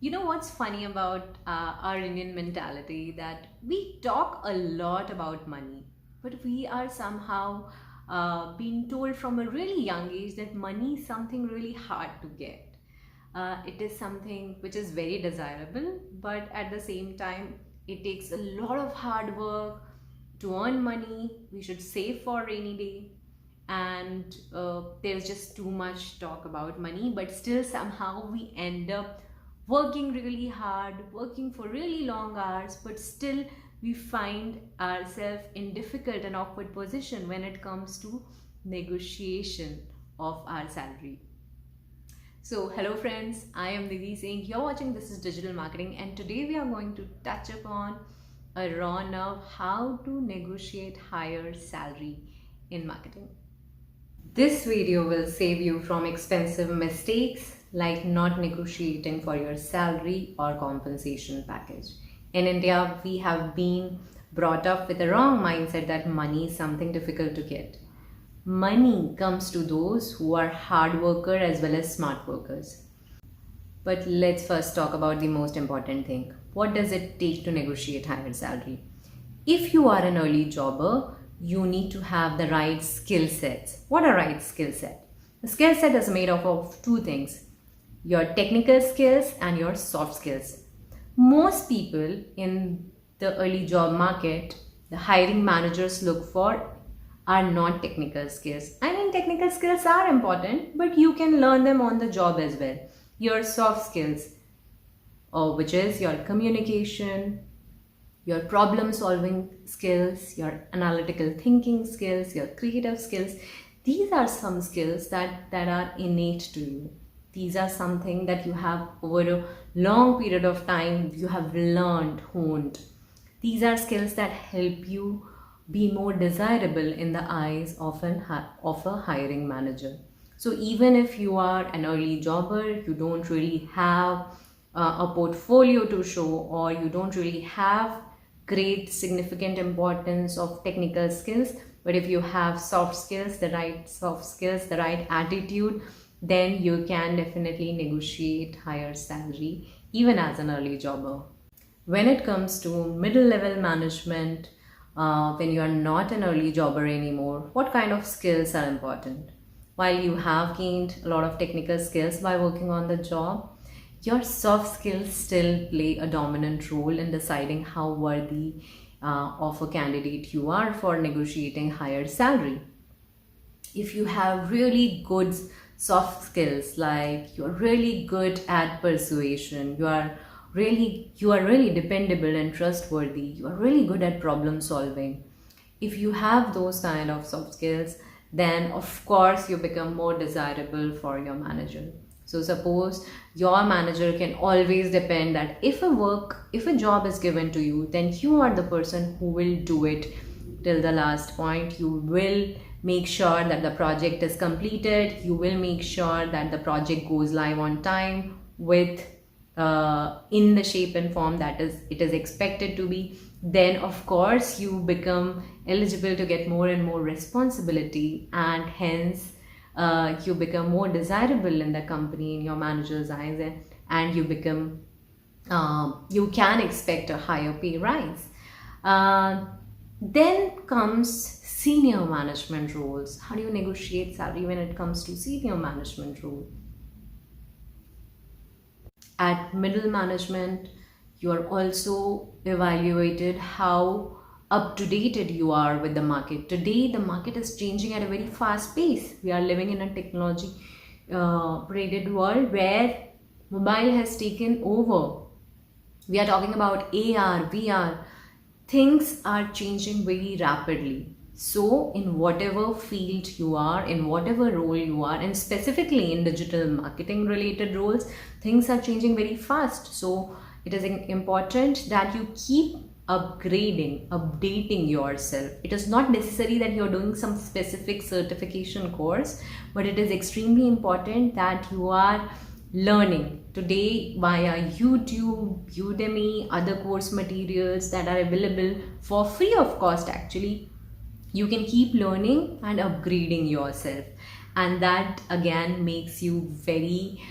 You know what's funny about our Indian mentality? That we talk a lot about money, but we are somehow being told from a really young age that money is something really hard to get. It is something which is very desirable, but at the same time, it takes a lot of hard work to earn money. We should save for rainy day, and there's just too much talk about money, but still somehow we end up working really hard, working for really long hours, but still we find ourselves in difficult and awkward position when it comes to negotiation of our salary. So hello friends, I am Nidhi saying you're watching This is Digital Marketing, and today we are going to touch upon a raw nerve how to negotiate higher salary in marketing. This video will save you from expensive mistakes like not negotiating for your salary or compensation package. In India, we have been brought up with the wrong mindset that money is something difficult to get. Money comes to those who are hard workers as well as smart workers. But let's first talk about the most important thing. What does it take to negotiate higher salary? If you are an early jobber, you need to have the right skill sets. What are right skill set? The skill set is made up of two things: your technical skills and your soft skills. Most people in the early job market, the hiring managers look for are not technical skills. I mean, technical skills are important, but you can learn them on the job as well. Your soft skills, which is your communication, your problem solving skills, your analytical thinking skills, your creative skills. These are some skills that are innate to you. These are something that you have over a long period of time, you have learned, honed. These are skills that help you be more desirable in the eyes of a hiring manager. So even if you are an early jobber, you don't really have a portfolio to show, or you don't really have great significant importance of technical skills, but if you have soft skills, the right soft skills, the right attitude, then you can definitely negotiate higher salary even as an early jobber. When it comes to middle level management, when you are not an early jobber anymore, what kind of skills are important? While you have gained a lot of technical skills by working on the job, your soft skills still play a dominant role in deciding how worthy of a candidate you are for negotiating higher salary. If you have really good soft skills, like you're really good at persuasion, you are really dependable and trustworthy, you are really good at problem solving. If you have those kind of soft skills, then of course you become more desirable for your manager. So suppose your manager can always depend that if a job is given to you, then you are the person who will do it till the last point. You will make sure that the project is completed. You will make sure that the project goes live on time with in the shape and form that it is expected to be. Then of course you become eligible to get more and more responsibility, and hence you become more desirable in the company in your manager's eyes, and you can expect a higher pay rise. Then comes senior management roles. How do you negotiate salary when it comes to senior management role? At middle management, you are also evaluated how up to date you are with the market. Today, the market is changing at a very fast pace. We are living in a technology rated world where mobile has taken over. We are talking about AR, VR. Things are changing very rapidly. So in whatever field you are, in whatever role you are, and specifically in digital marketing related roles, things are changing very fast. So it is important that you keep updating yourself. It is not necessary that you're doing some specific certification course, but it is extremely important that you are learning today via YouTube, Udemy, other course materials that are available for free of cost. Actually, you can keep learning and upgrading yourself, and that again makes you very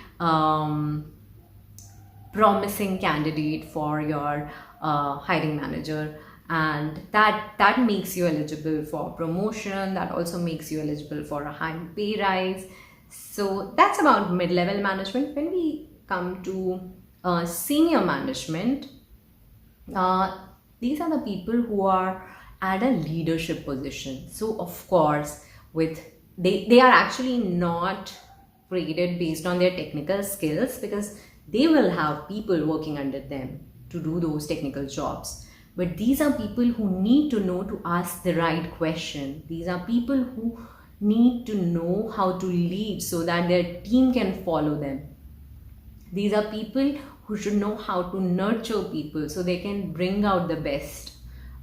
promising candidate for your hiring manager, and that makes you eligible for promotion. That also makes you eligible for a high pay rise. So that's about mid-level management. When we come to senior management, uh, these are the people who are at a leadership position. So of course, with they are actually not graded based on their technical skills, because they will have people working under them to do those technical jobs. But these are people who need to know to ask the right question. These are people who need to know how to lead so that their team can follow them. These are people who should know how to nurture people so they can bring out the best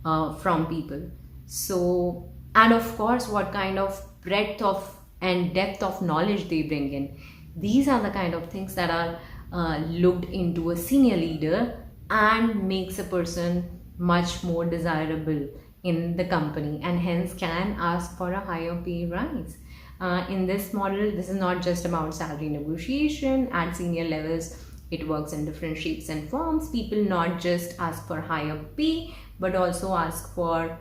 from people. So, and of course, what kind of breadth of and depth of knowledge they bring in. These are the kind of things that are looked into a senior leader and makes a person much more desirable in the company, and hence can ask for a higher pay rise. In this model, this is not just about salary negotiation. At senior levels, it works in different shapes and forms. People not just ask for higher pay, but also ask for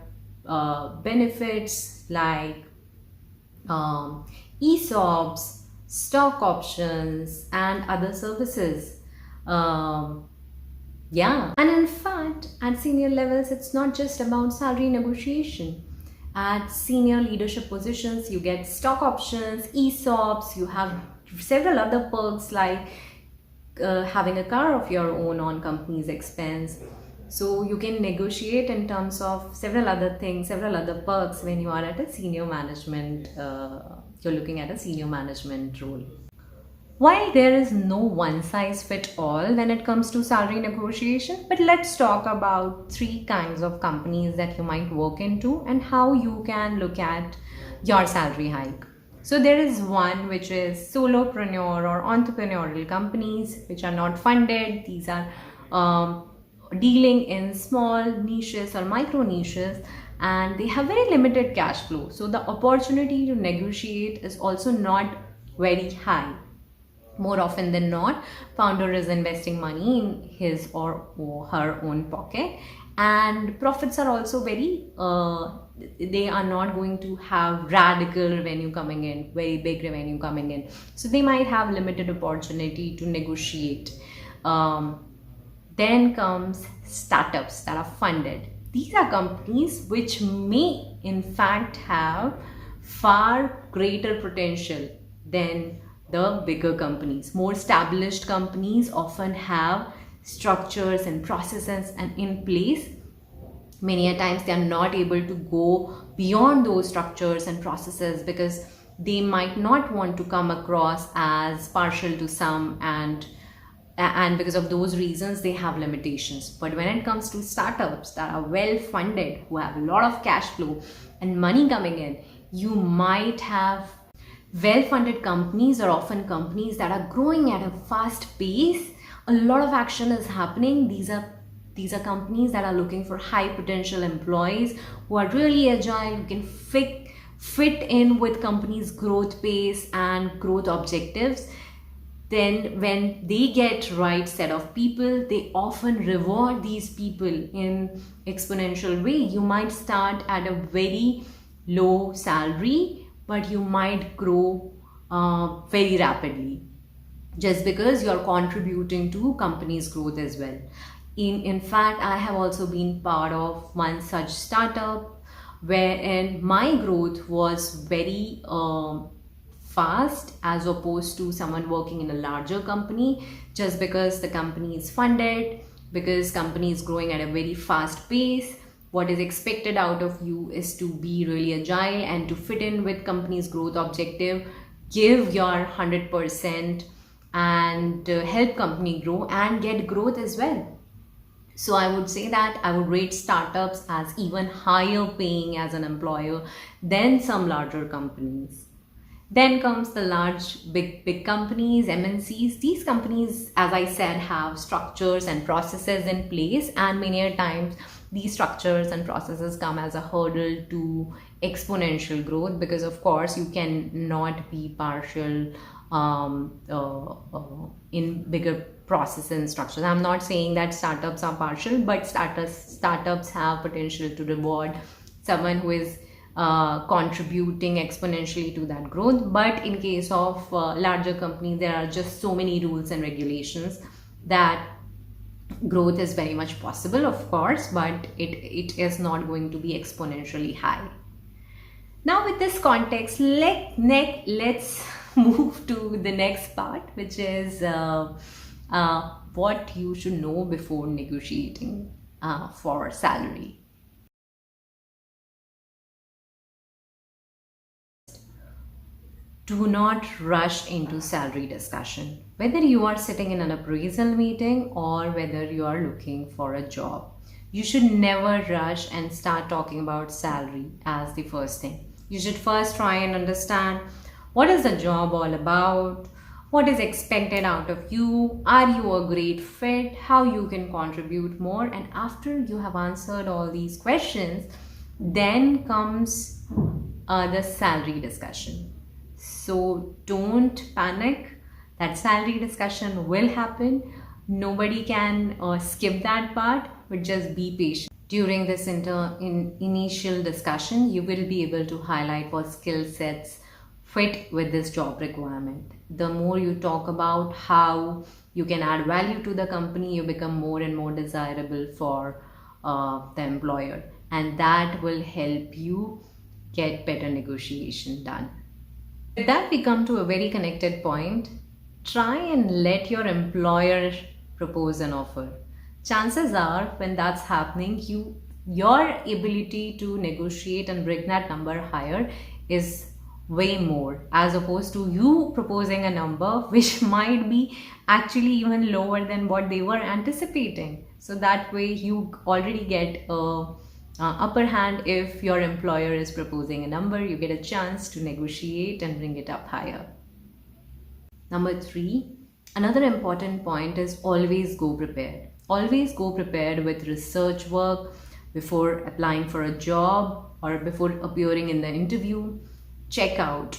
benefits like ESOPs, stock options, and other services. Yeah, and in fact, at senior levels, it's not just about salary negotiation. At senior leadership positions, you get stock options, ESOPs, you have several other perks like having a car of your own on company's expense. So you can negotiate in terms of several other things, several other perks when you are at a senior management, you're looking at a senior management role. While there is no one size fit all when it comes to salary negotiation, but let's talk about three kinds of companies that you might work into and how you can look at your salary hike. So there is one which is solopreneur or entrepreneurial companies which are not funded. These are dealing in small niches or micro niches, and they have very limited cash flow. So the opportunity to negotiate is also not very high. More often than not, founder is investing money in his or her own pocket, and profits are also very they are not going to have radical revenue coming in, very big revenue coming in. So they might have limited opportunity to negotiate. Then comes startups that are funded. These are companies which may in fact have far greater potential than the bigger companies. More established companies often have structures and processes and in place. Many a times they are not able to go beyond those structures and processes because they might not want to come across as partial to some, and because of those reasons they have limitations. But when it comes to startups that are well funded, who have a lot of cash flow and money coming in, you might have well-funded companies are often companies that are growing at a fast pace. A lot of action is happening. These are companies that are looking for high potential employees who are really agile, who can fit in with companies' growth pace and growth objectives. Then when they get right set of people, they often reward these people in exponential way. You might start at a very low salary, but you might grow very rapidly just because you're contributing to company's growth as well. In fact, I have also been part of one such startup wherein my growth was very fast as opposed to someone working in a larger company, just because the company is funded, because company is growing at a very fast pace. What is expected out of you is to be really agile and to fit in with company's growth objective, give your 100% and help company grow and get growth as well. So I would say that I would rate startups as even higher paying as an employer than some larger companies. Then comes the large, big companies, MNCs. These companies, as I said, have structures and processes in place, and many a times these structures and processes come as a hurdle to exponential growth, because of course you can not be partial in bigger process and structures. I'm not saying that startups are partial, but startups have potential to reward someone who is contributing exponentially to that growth. But in case of larger companies, there are just so many rules and regulations that growth is very much possible, of course, but it is not going to be exponentially high. Now, with this context, let's move to the next part, which is what you should know before negotiating for salary. Do not rush into salary discussion. Whether you are sitting in an appraisal meeting or whether you are looking for a job, you should never rush and start talking about salary as the first thing. You should first try and understand what is the job all about, what is expected out of you, are you a great fit, how you can contribute more. And after you have answered all these questions, then comes the salary discussion. So don't panic. That salary discussion will happen. Nobody can skip that part, but just be patient. During this initial discussion, you will be able to highlight what skill sets fit with this job requirement. The more you talk about how you can add value to the company, you become more and more desirable for the employer, and that will help you get better negotiation done. With that, we come to a very connected point. Try and let your employer propose an offer. Chances are, when that's happening, your ability to negotiate and bring that number higher is way more, as opposed to you proposing a number which might be actually even lower than what they were anticipating. So that way you already get a upper hand. If your employer is proposing a number, you get a chance to negotiate and bring it up higher. Number 3, another important point is always go prepared. Always go prepared with research work before applying for a job or before appearing in the interview. Check out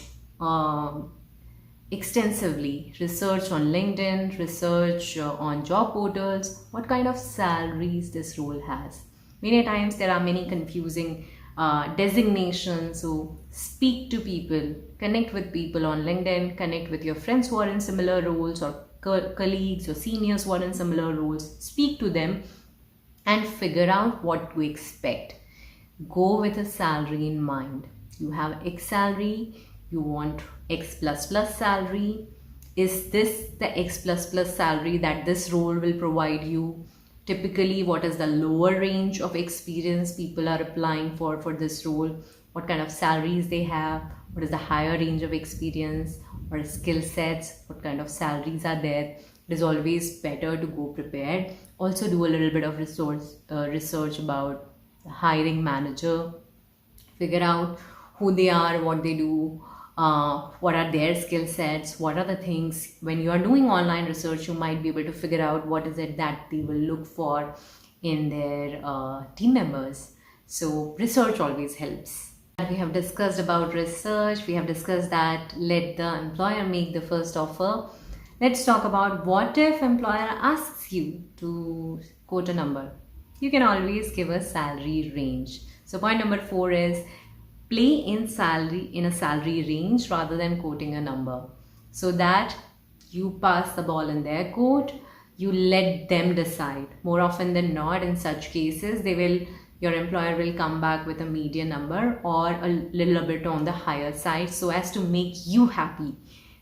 extensively, research on LinkedIn, research on job portals, what kind of salaries this role has. Many times there are many confusing designations, so speak to people, connect with people on LinkedIn, connect with your friends who are in similar roles or colleagues or seniors who are in similar roles. Speak to them and figure out what to expect. Go with a salary in mind. You have X salary, you want X plus plus salary. Is this the X plus plus salary that this role will provide you? Typically, what is the lower range of experience people are applying for this role? What kind of salaries they have? What is the higher range of experience or skill sets? What kind of salaries are there? It is always better to go prepared. Also do a little bit of research about the hiring manager. Figure out who they are, what they do, what are their skill sets, what are the things. When you are doing online research, you might be able to figure out what is it that they will look for in their team members. So research always helps. We have discussed about research. We have discussed that let the employer make the first offer. Let's talk about what if employer asks you to quote a number. You can always give a salary range. So point number 4 is play in a salary range rather than quoting a number, so that you pass the ball in their court. You let them decide. More often than not, in such cases, your employer will come back with a median number or a little bit on the higher side, so as to make you happy,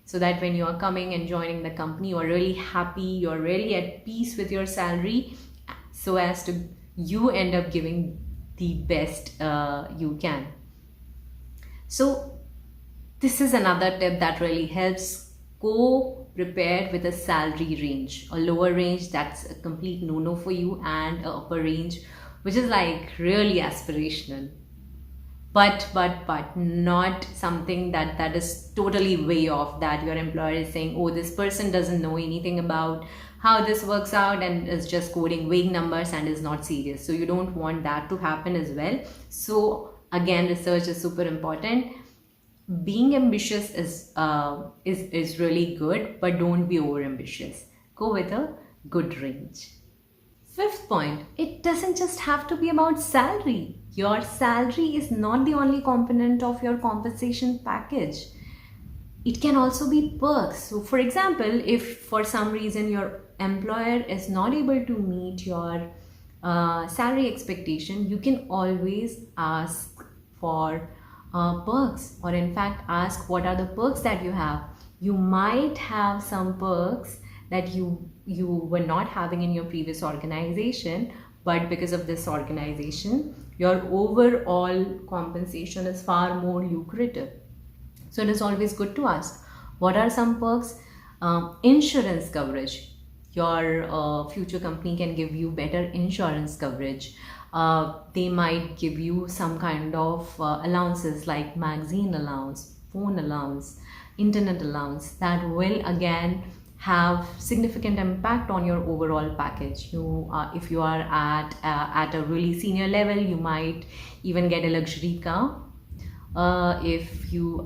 so that when you are coming and joining the company, you are really happy, you're really at peace with your salary, so as to you end up giving the best you can. So this is another tip that really helps. Go prepared with a salary range. A lower range, that's a complete no-no for you, and an upper range, which is like really aspirational. But not something that is totally way off, that your employer is saying, oh, this person doesn't know anything about how this works out and is just quoting vague numbers and is not serious. So you don't want that to happen as well. So again, research is super important. Being ambitious is really good, but don't be over ambitious. Go with a good range. Fifth point, it doesn't just have to be about salary. Your salary is not the only component of your compensation package. It can also be perks. So, for example, if for some reason your employer is not able to meet your salary expectation, you can always ask for perks, or in fact ask what are the perks that you have. You might have some perks that you were not having in your previous organization, but because of this organization your overall compensation is far more lucrative. So it is always good to ask what are some perks. Insurance coverage, your future company can give you better insurance coverage. They might give you some kind of allowances like magazine allowance, phone allowance, internet allowance that will again have significant impact on your overall package. If you are at a really senior level, you might even get a luxury car. If you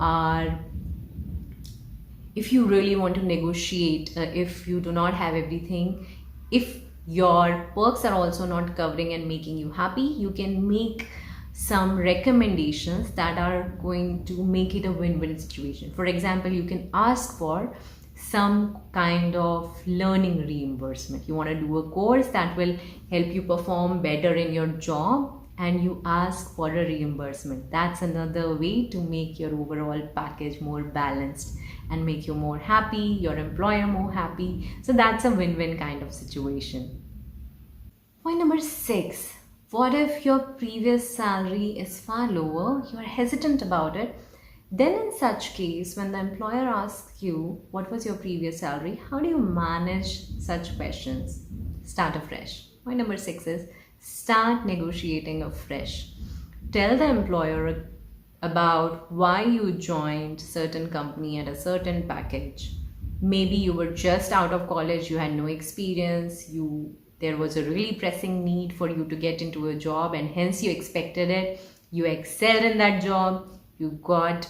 really want to negotiate, if you do not have everything, if your perks are also not covering and making you happy, you can make some recommendations that are going to make it a win-win situation. For example, you can ask for some kind of learning reimbursement. You want to do a course that will help you perform better in your job, and you ask for a reimbursement. That's another way to make your overall package more balanced and make you more happy, your employer more happy. So that's a win-win kind of situation. Point number 6. What if your previous salary is far lower, you're hesitant about it? Then in such case, when the employer asks you what was your previous salary, how do you manage such questions? Start afresh. Point number 6 is start negotiating afresh. Tell the employer about why you joined certain company at a certain package. Maybe you were just out of college, you had no experience, there was a really pressing need for you to get into a job, and hence you expected it. You excelled in that job, you got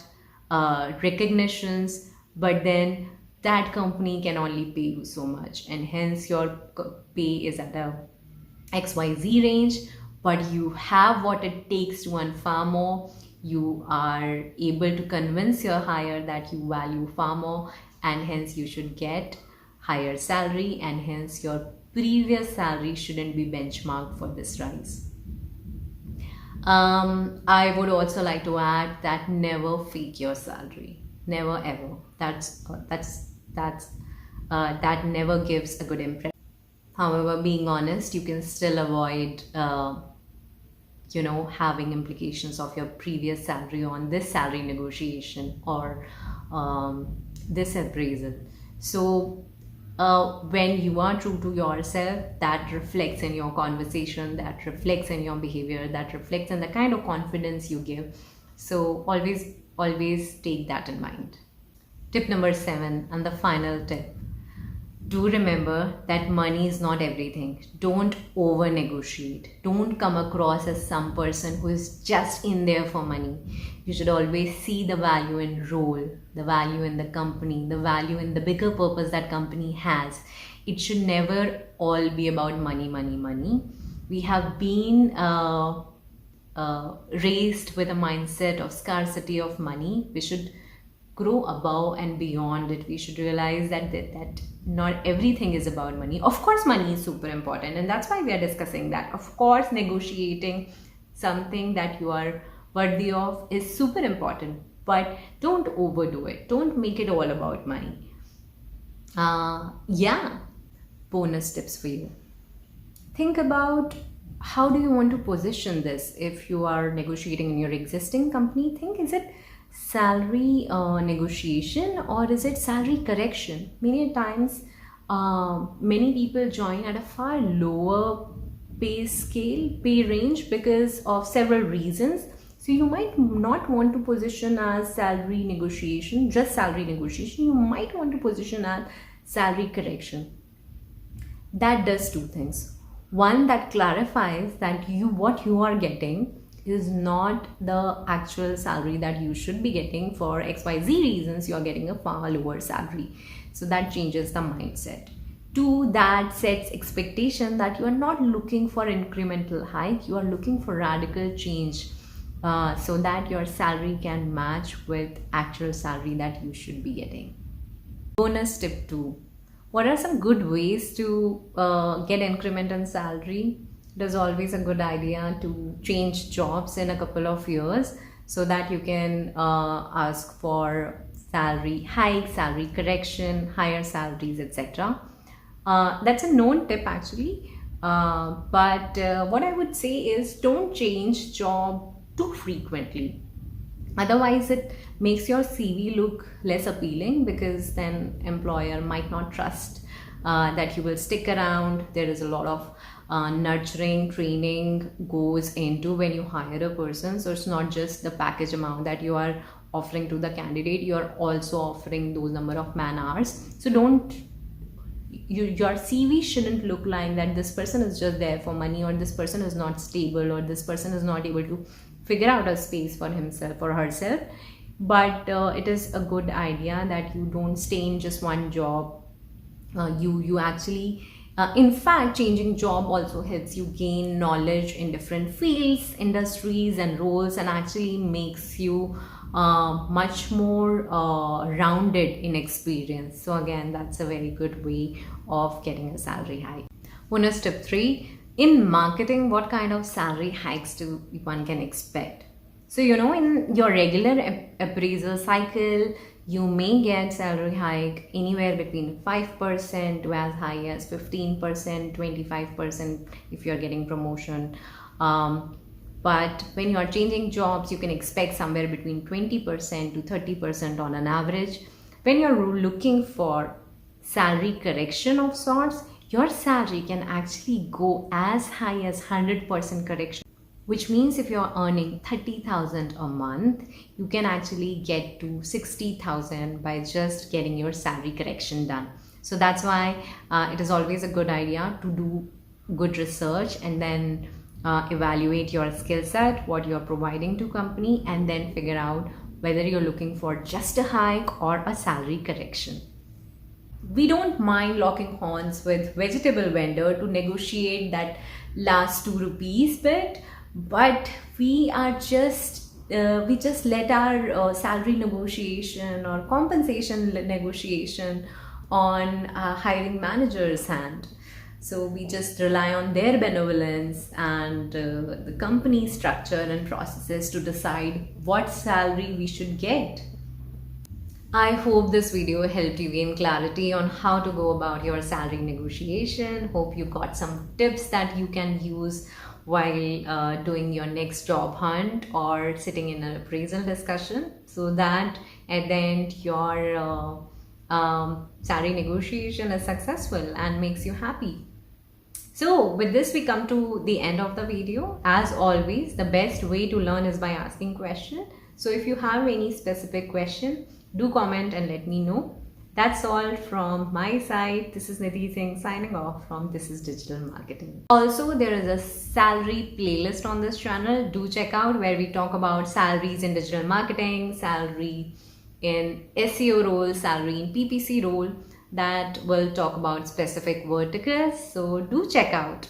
recognitions, but then that company can only pay you so much, and hence your pay is at a XYZ range, but you have what it takes to earn far more. You are able to convince your hire that you value far more, and hence you should get higher salary, and hence your previous salary shouldn't be benchmarked for this rise. I would also like to add that never fake your salary. Never ever. That never gives a good impression. However, being honest, you can still avoid having implications of your previous salary on this salary negotiation or this appraisal. So when you are true to yourself, that reflects in your conversation, that reflects in your behavior, that reflects in the kind of confidence you give. So always take that in mind. Tip number 7, and the final tip. Do remember that money is not everything. Don't over negotiate. Don't come across as some person who is just in there for money. You should always see the value in role, the value in the company, the value in the bigger purpose that company has. It should never all be about money, money, money. We have been raised with a mindset of scarcity of money. We should grow above and beyond it. We should realize that not everything is about money. Of course, money is super important, and that's why we are discussing that. Of course, negotiating something that you are worthy of is super important, but don't overdo it. Don't make it all about money. Bonus tips for you. Think about how do you want to position this. If you are negotiating in your existing company, think, is it salary negotiation or is it salary correction? Many times many people join at a far lower pay range because of several reasons. So you might not want to position as salary negotiation, just salary negotiation. You might want to position as salary correction. That does two things. One, that clarifies that what you are getting is not the actual salary that you should be getting. For XYZ reasons, you are getting a far lower salary. So that changes the mindset. Two, that sets expectation that you are not looking for incremental hike, you are looking for radical change, so that your salary can match with actual salary that you should be getting. Bonus tip 2. What are some good ways to get increment in salary? It is always a good idea to change jobs in a couple of years so that you can ask for salary hike, salary correction, higher salaries, etc. That's a known tip actually. But what I would say is don't change job too frequently. Otherwise, it makes your CV look less appealing, because then employer might not trust that you will stick around. There is a lot of nurturing, training goes into when you hire a person. So it's not just the package amount that you are offering to the candidate, you are also offering those number of man hours. So your CV shouldn't look like that this person is just there for money, or this person is not stable, or this person is not able to figure out a space for himself or herself. But it is a good idea that you don't stay in just one job. You actually in fact, changing job also helps you gain knowledge in different fields, industries and roles, and actually makes you much more rounded in experience. So again, that's a very good way of getting a salary hike. Bonus tip 3. In marketing, what kind of salary hikes do one can expect? So, in your regular appraisal cycle, you may get salary hike anywhere between 5% to as high as 15%, 25% if you're getting promotion. But when you are changing jobs, you can expect somewhere between 20% to 30% on an average. When you're looking for salary correction of sorts, your salary can actually go as high as 100% correction, which means if you're earning 30,000 a month, you can actually get to 60,000 by just getting your salary correction done. So that's why it is always a good idea to do good research and then evaluate your skill set, what you're providing to company, and then figure out whether you're looking for just a hike or a salary correction. We don't mind locking horns with vegetable vendor to negotiate that last 2 rupees bit, but we just let our salary negotiation or compensation negotiation on hiring manager's hand. So we just rely on their benevolence and the company structure and processes to decide what salary we should get. I hope this video helped you gain clarity on how to go about your salary negotiation. Hope you got some tips that you can use while doing your next job hunt or sitting in an appraisal discussion, so that at the end your salary negotiation is successful and makes you happy. So with this, we come to the end of the video. As always, the best way to learn is by asking questions. So if you have any specific question, do comment and let me know. That's all from my side. This is Nidhi Singh signing off from This is Digital Marketing. Also, there is a salary playlist on this channel. Do check out, where we talk about salaries in digital marketing, salary in SEO role, salary in PPC role, that will talk about specific verticals. So do check out.